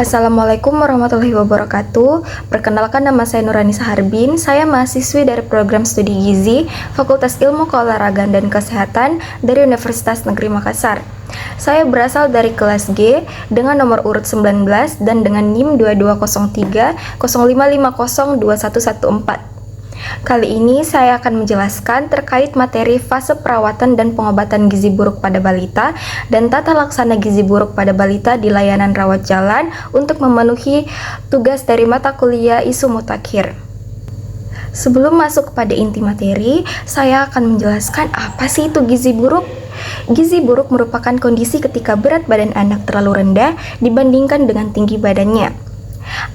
Assalamualaikum warahmatullahi wabarakatuh. Perkenalkan, nama saya Nurani Saharbin. Saya mahasiswi dari program studi Gizi Fakultas Ilmu Keolahragaan dan Kesehatan dari Universitas Negeri Makassar. Saya berasal dari kelas G dengan nomor urut 19 dan dengan NIM 2203 05502114. Kali ini saya akan menjelaskan terkait materi fase perawatan dan pengobatan gizi buruk pada balita dan tata laksana gizi buruk pada balita di layanan rawat jalan untuk memenuhi tugas dari mata kuliah Isu Mutakhir. Sebelum masuk pada inti materi, saya akan menjelaskan apa sih itu gizi buruk. Gizi buruk merupakan kondisi ketika berat badan anak terlalu rendah dibandingkan dengan tinggi badannya.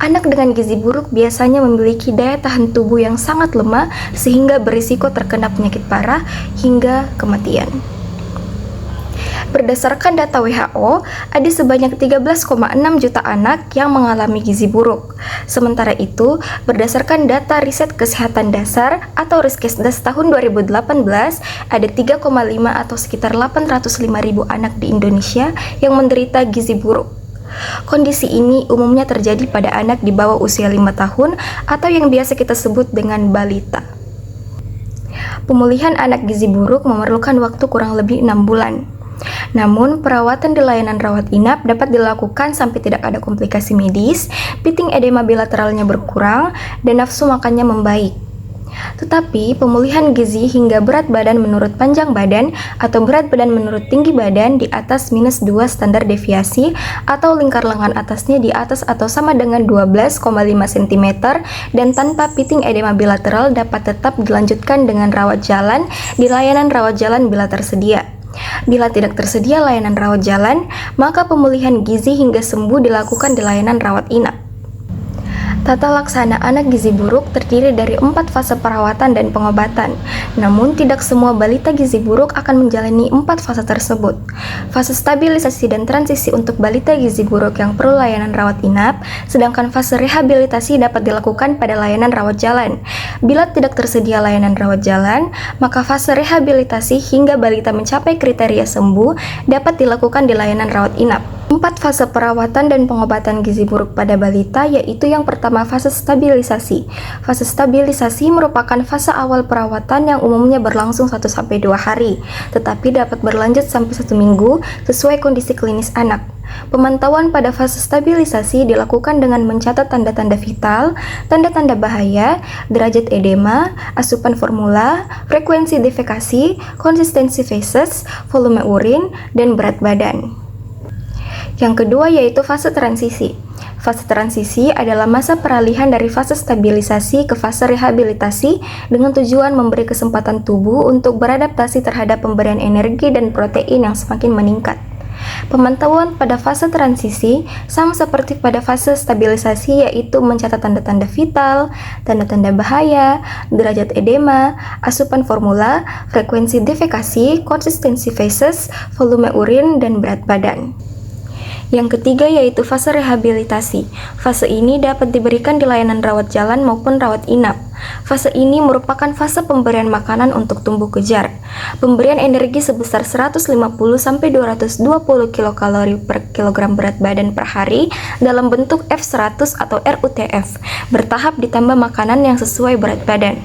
Anak dengan gizi buruk biasanya memiliki daya tahan tubuh yang sangat lemah sehingga berisiko terkena penyakit parah hingga kematian. Berdasarkan data WHO, ada sebanyak 13,6 juta anak yang mengalami gizi buruk. Sementara itu, berdasarkan data Riset Kesehatan Dasar atau Riskesdas tahun 2018, ada 3,5 atau sekitar 805.000 anak di Indonesia yang menderita gizi buruk. Kondisi ini umumnya terjadi pada anak di bawah usia 5 tahun atau yang biasa kita sebut dengan balita. Pemulihan anak gizi buruk memerlukan waktu kurang lebih 6 bulan. Namun, perawatan di layanan rawat inap dapat dilakukan sampai tidak ada komplikasi medis, piting edema bilateralnya berkurang, dan nafsu makannya membaik. Tetapi, pemulihan gizi hingga berat badan menurut panjang badan atau berat badan menurut tinggi badan di atas -2 standar deviasi atau lingkar lengan atasnya di atas atau sama dengan 12,5 cm dan tanpa piting edema bilateral dapat tetap dilanjutkan dengan rawat jalan di layanan rawat jalan bila tersedia. Bila tidak tersedia layanan rawat jalan, maka pemulihan gizi hingga sembuh dilakukan di layanan rawat inap. Tata laksana anak gizi buruk terdiri dari 4 fase perawatan dan pengobatan. Namun, tidak semua balita gizi buruk akan menjalani 4 fase tersebut. Fase stabilisasi dan transisi untuk balita gizi buruk yang perlu layanan rawat inap, sedangkan fase rehabilitasi dapat dilakukan pada layanan rawat jalan. Bila tidak tersedia layanan rawat jalan, maka fase rehabilitasi hingga balita mencapai kriteria sembuh dapat dilakukan di layanan rawat inap. 4 fase perawatan dan pengobatan gizi buruk pada balita, yaitu yang pertama fase stabilisasi. Fase stabilisasi merupakan fase awal perawatan yang umumnya berlangsung 1-2 hari, tetapi dapat berlanjut sampai 1 minggu sesuai kondisi klinis anak. Pemantauan pada fase stabilisasi dilakukan dengan mencatat tanda-tanda vital, tanda-tanda bahaya, derajat edema, asupan formula, frekuensi defekasi, konsistensi feses, volume urin, dan berat badan. Yang kedua yaitu fase transisi. Fase transisi adalah masa peralihan dari fase stabilisasi ke fase rehabilitasi dengan tujuan memberi kesempatan tubuh untuk beradaptasi terhadap pemberian energi dan protein yang semakin meningkat. Pemantauan pada fase transisi sama seperti pada fase stabilisasi, yaitu mencatat tanda-tanda vital, tanda-tanda bahaya, derajat edema, asupan formula, frekuensi defekasi, konsistensi feses, volume urin, dan berat badan. Yang ketiga yaitu fase rehabilitasi. Fase ini dapat diberikan di layanan rawat jalan maupun rawat inap. Fase ini merupakan fase pemberian makanan untuk tumbuh kejar. Pemberian energi sebesar 150-220 kilokalori per kilogram berat badan per hari dalam bentuk F100 atau RUTF, bertahap ditambah makanan yang sesuai berat badan.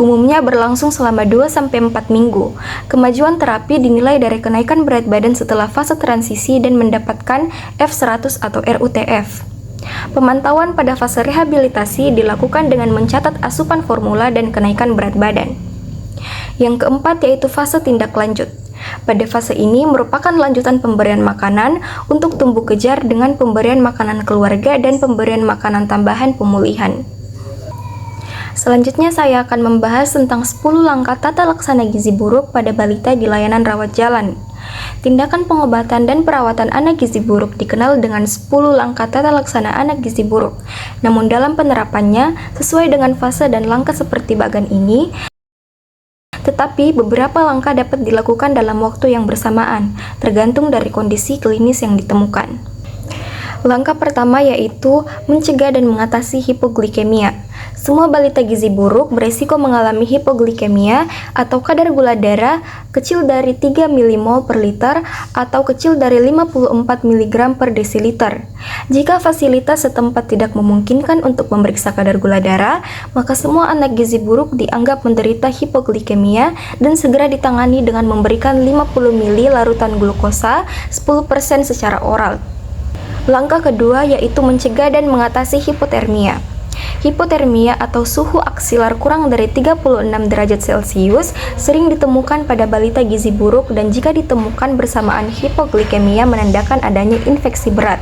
Umumnya berlangsung selama 2-4 minggu. Kemajuan terapi dinilai dari kenaikan berat badan setelah fase transisi dan mendapatkan F100 atau RUTF. Pemantauan pada fase rehabilitasi dilakukan dengan mencatat asupan formula dan kenaikan berat badan. Yang keempat yaitu fase tindak lanjut. Pada fase ini merupakan lanjutan pemberian makanan untuk tumbuh kejar dengan pemberian makanan keluarga dan pemberian makanan tambahan pemulihan. Selanjutnya saya akan membahas tentang 10 langkah tata laksana gizi buruk pada balita di layanan rawat jalan. Tindakan pengobatan dan perawatan anak gizi buruk dikenal dengan 10 langkah tata laksana anak gizi buruk. Namun dalam penerapannya, sesuai dengan fase dan langkah seperti bagan ini, tetapi beberapa langkah dapat dilakukan dalam waktu yang bersamaan, tergantung dari kondisi klinis yang ditemukan. Langkah pertama yaitu mencegah dan mengatasi hipoglikemia. Semua balita gizi buruk beresiko mengalami hipoglikemia atau kadar gula darah kecil dari 3 milimol per liter atau kecil dari 54 mg per desiliter. Jika fasilitas setempat tidak memungkinkan untuk memeriksa kadar gula darah, maka semua anak gizi buruk dianggap menderita hipoglikemia dan segera ditangani dengan memberikan 50 ml larutan glukosa 10% secara oral. Langkah kedua yaitu mencegah dan mengatasi hipotermia. Hipotermia atau suhu aksilar kurang dari 36 derajat Celcius sering ditemukan pada balita gizi buruk dan jika ditemukan bersamaan hipoglikemia menandakan adanya infeksi berat.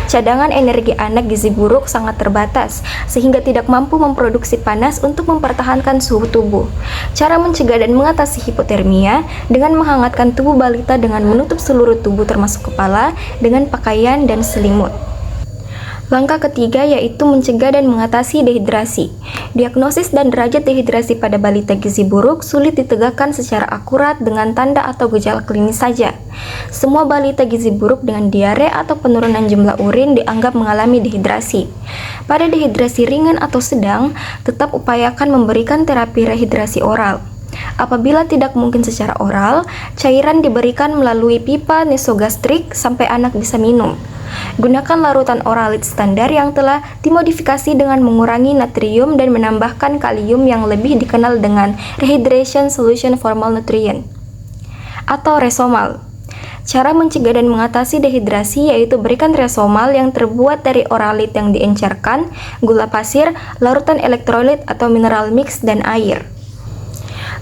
Cadangan energi anak gizi buruk sangat terbatas sehingga tidak mampu memproduksi panas untuk mempertahankan suhu tubuh. Cara mencegah dan mengatasi hipotermia dengan menghangatkan tubuh balita dengan menutup seluruh tubuh termasuk kepala dengan pakaian dan selimut. Langkah ketiga yaitu mencegah dan mengatasi dehidrasi. Diagnosis dan derajat dehidrasi pada balita gizi buruk sulit ditegakkan secara akurat dengan tanda atau gejala klinis saja. Semua balita gizi buruk dengan diare atau penurunan jumlah urin dianggap mengalami dehidrasi. Pada dehidrasi ringan atau sedang, tetap upayakan memberikan terapi rehidrasi oral. Apabila tidak mungkin secara oral, cairan diberikan melalui pipa nasogastrik sampai anak bisa minum. Gunakan larutan oralit standar yang telah dimodifikasi dengan mengurangi natrium dan menambahkan kalium yang lebih dikenal dengan Rehydration Solution for Malnutrition atau Resomal. Cara mencegah dan mengatasi dehidrasi yaitu berikan Resomal yang terbuat dari oralit yang diencerkan, gula pasir, larutan elektrolit atau mineral mix, dan air.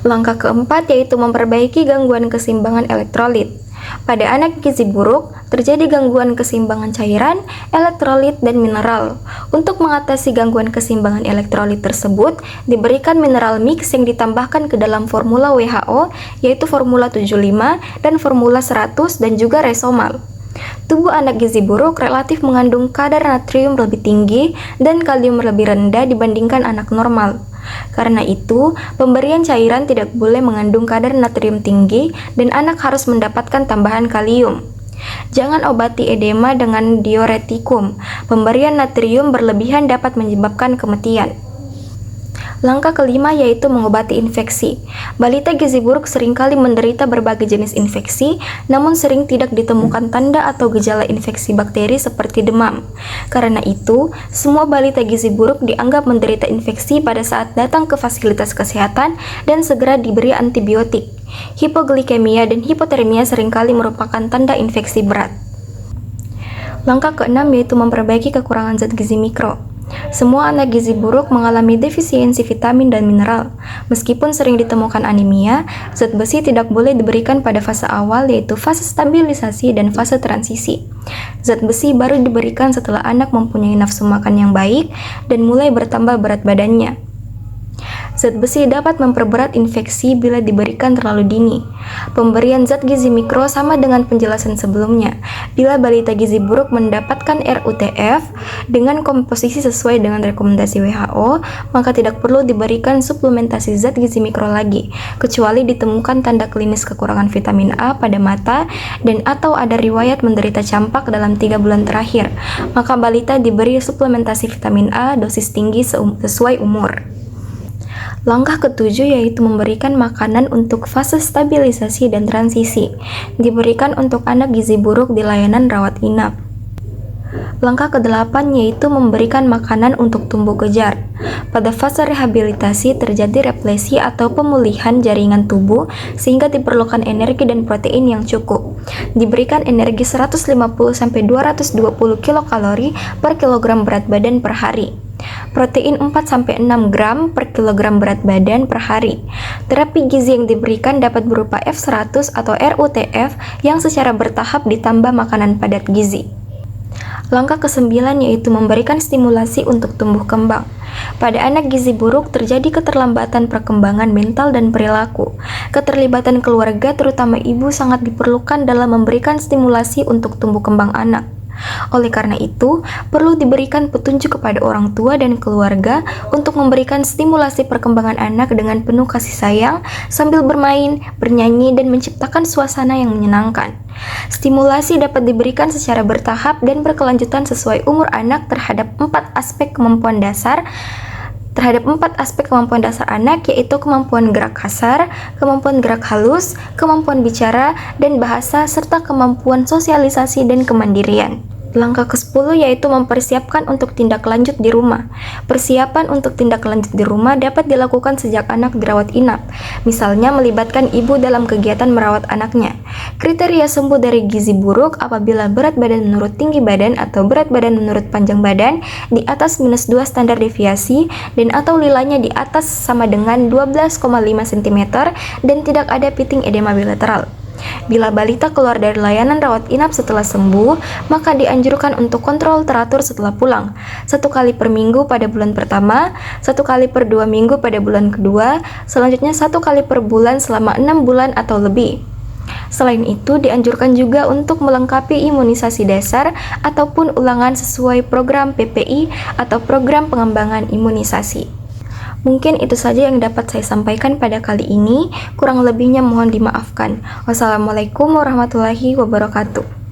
Langkah keempat yaitu memperbaiki gangguan keseimbangan elektrolit. Pada anak gizi buruk, terjadi gangguan keseimbangan cairan, elektrolit, dan mineral. Untuk mengatasi gangguan keseimbangan elektrolit tersebut, diberikan mineral mix yang ditambahkan ke dalam formula WHO, yaitu formula 75 dan formula 100 dan juga Resomal. Tubuh anak gizi buruk relatif mengandung kadar natrium lebih tinggi dan kalium lebih rendah dibandingkan anak normal. Karena itu, pemberian cairan tidak boleh mengandung kadar natrium tinggi dan anak harus mendapatkan tambahan kalium. Jangan obati edema dengan diuretikum. Pemberian natrium berlebihan dapat menyebabkan kematian. Langkah kelima yaitu mengobati infeksi. Balita gizi buruk seringkali menderita berbagai jenis infeksi, namun sering tidak ditemukan tanda atau gejala infeksi bakteri seperti demam. Karena itu, semua balita gizi buruk dianggap menderita infeksi pada saat datang ke fasilitas kesehatan dan segera diberi antibiotik. Hipoglikemia dan hipotermia seringkali merupakan tanda infeksi berat. Langkah keenam yaitu memperbaiki kekurangan zat gizi mikro. Semua anak gizi buruk mengalami defisiensi vitamin dan mineral. Meskipun sering ditemukan anemia, zat besi tidak boleh diberikan pada fase awal yaitu fase stabilisasi dan fase transisi. Zat besi baru diberikan setelah anak mempunyai nafsu makan yang baik dan mulai bertambah berat badannya. Zat besi dapat memperberat infeksi bila diberikan terlalu dini. Pemberian zat gizi mikro sama dengan penjelasan sebelumnya. Bila balita gizi buruk mendapatkan RUTF dengan komposisi sesuai dengan rekomendasi WHO, maka tidak perlu diberikan suplementasi zat gizi mikro lagi, kecuali ditemukan tanda klinis kekurangan vitamin A pada mata dan atau ada riwayat menderita campak dalam 3 bulan terakhir. Maka balita diberi suplementasi vitamin A dosis tinggi sesuai umur. Langkah ketujuh yaitu memberikan makanan untuk fase stabilisasi dan transisi, diberikan untuk anak gizi buruk di layanan rawat inap. Langkah kedelapan yaitu memberikan makanan untuk tumbuh kejar. Pada fase rehabilitasi terjadi replesi atau pemulihan jaringan tubuh sehingga diperlukan energi dan protein yang cukup. Diberikan energi 150-220 kilokalori per kilogram berat badan per hari. Protein 4-6 gram per kilogram berat badan per hari. Terapi gizi yang diberikan dapat berupa F100 atau RUTF yang secara bertahap ditambah makanan padat gizi. Langkah ke-9 yaitu memberikan stimulasi untuk tumbuh kembang. Pada anak gizi buruk terjadi keterlambatan perkembangan mental dan perilaku. Keterlibatan keluarga terutama ibu sangat diperlukan dalam memberikan stimulasi untuk tumbuh kembang anak. Oleh karena itu, perlu diberikan petunjuk kepada orang tua dan keluarga untuk memberikan stimulasi perkembangan anak dengan penuh kasih sayang sambil bermain, bernyanyi, dan menciptakan suasana yang menyenangkan. Stimulasi dapat diberikan secara bertahap dan berkelanjutan sesuai umur anak terhadap 4 aspek kemampuan dasar terhadap 4 aspek kemampuan dasar anak, yaitu kemampuan gerak kasar, kemampuan gerak halus, kemampuan bicara dan bahasa, serta kemampuan sosialisasi dan kemandirian. Langkah ke-10 yaitu mempersiapkan untuk tindak lanjut di rumah. Persiapan untuk tindak lanjut di rumah dapat dilakukan sejak anak dirawat inap, misalnya melibatkan ibu dalam kegiatan merawat anaknya. Kriteria sembuh dari gizi buruk apabila berat badan menurut tinggi badan atau berat badan menurut panjang badan di atas -2 standar deviasi dan atau nilainya di atas sama dengan 12,5 cm dan tidak ada piting edema bilateral. Bila balita keluar dari layanan rawat inap setelah sembuh, maka dianjurkan untuk kontrol teratur setelah pulang. 1 kali per minggu pada bulan pertama, 1 kali per 2 minggu pada bulan kedua, selanjutnya 1 kali per bulan selama 6 bulan atau lebih. Selain itu, dianjurkan juga untuk melengkapi imunisasi dasar ataupun ulangan sesuai program PPI atau program pengembangan imunisasi. Mungkin itu saja yang dapat saya sampaikan pada kali ini, kurang lebihnya mohon dimaafkan. Wassalamualaikum warahmatullahi wabarakatuh.